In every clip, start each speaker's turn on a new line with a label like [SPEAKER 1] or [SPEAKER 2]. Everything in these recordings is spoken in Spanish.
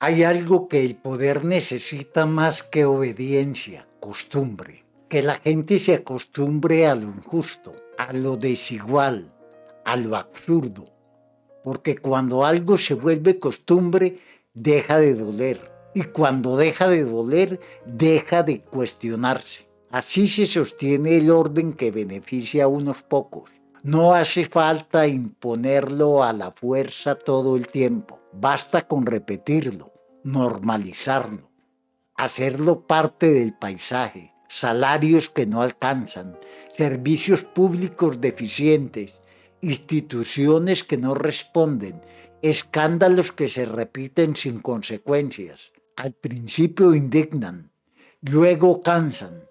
[SPEAKER 1] Hay algo que el poder necesita más que obediencia, costumbre. Que la gente se acostumbre a lo injusto, a lo desigual, a lo absurdo. Porque cuando algo se vuelve costumbre, deja de doler. Y cuando deja de doler, deja de cuestionarse. Así se sostiene el orden que beneficia a unos pocos. No hace falta imponerlo a la fuerza todo el tiempo. Basta con repetirlo, normalizarlo, hacerlo parte del paisaje. Salarios que no alcanzan, servicios públicos deficientes, instituciones que no responden, escándalos que se repiten sin consecuencias. Al principio indignan, luego cansan,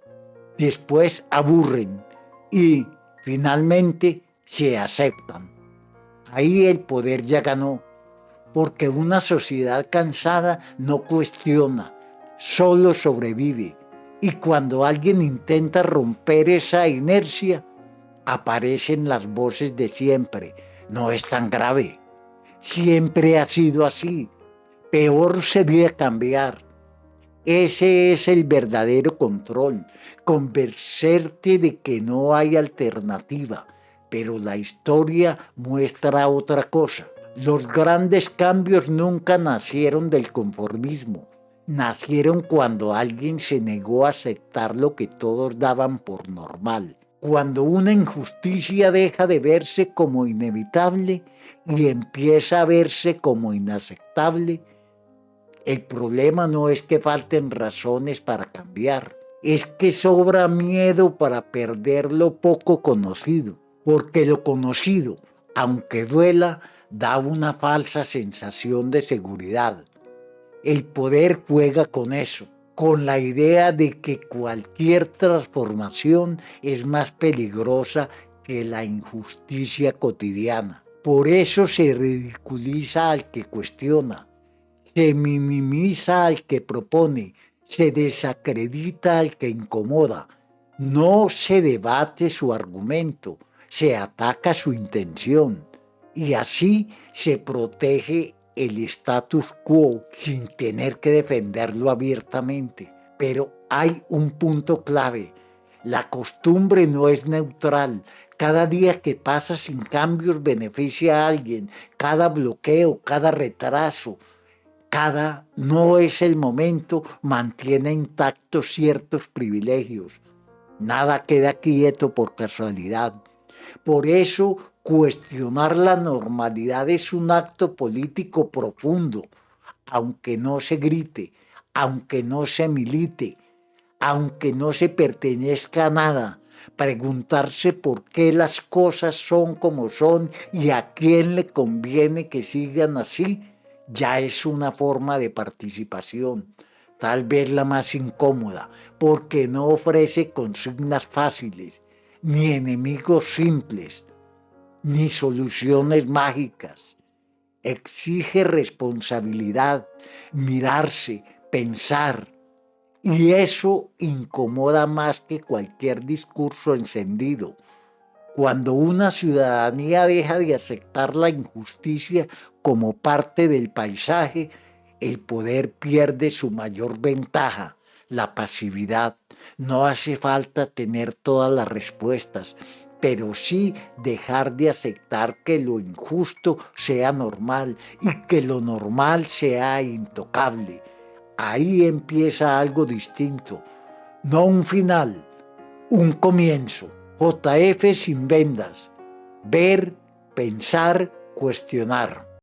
[SPEAKER 1] después aburren y finalmente se aceptan. Ahí el poder ya ganó, porque una sociedad cansada no cuestiona, solo sobrevive. Y cuando alguien intenta romper esa inercia, aparecen las voces de siempre. No es tan grave, siempre ha sido así. Peor sería cambiar. Ese es el verdadero control, convencerte de que no hay alternativa, pero la historia muestra otra cosa. Los grandes cambios nunca nacieron del conformismo, nacieron cuando alguien se negó a aceptar lo que todos daban por normal. Cuando una injusticia deja de verse como inevitable y empieza a verse como inaceptable, el problema no es que falten razones para cambiar, es que sobra miedo para perder lo poco conocido, porque lo conocido, aunque duela, da una falsa sensación de seguridad. El poder juega con eso, con la idea de que cualquier transformación es más peligrosa que la injusticia cotidiana. Por eso se ridiculiza al que cuestiona, se minimiza al que propone, se desacredita al que incomoda, no se debate su argumento, se ataca su intención y así se protege el status quo sin tener que defenderlo abiertamente. Pero hay un punto clave. La costumbre no es neutral. Cada día que pasa sin cambios beneficia a alguien. Cada bloqueo, cada retraso, cada no es el momento mantiene intactos ciertos privilegios. Nada queda quieto por casualidad. Por eso, cuestionar la normalidad es un acto político profundo, aunque no se grite, aunque no se milite, aunque no se pertenezca a nada. Preguntarse por qué las cosas son como son y a quién le conviene que sigan así, ya es una forma de participación, tal vez la más incómoda, porque no ofrece consignas fáciles, ni enemigos simples, ni soluciones mágicas. Exige responsabilidad, mirarse, pensar, y eso incomoda más que cualquier discurso encendido. Cuando una ciudadanía deja de aceptar la injusticia como parte del paisaje, el poder pierde su mayor ventaja, la pasividad. No hace falta tener todas las respuestas, pero sí dejar de aceptar que lo injusto sea normal y que lo normal sea intocable. Ahí empieza algo distinto, no un final, un comienzo. JF sin vendas. Ver, pensar, cuestionar.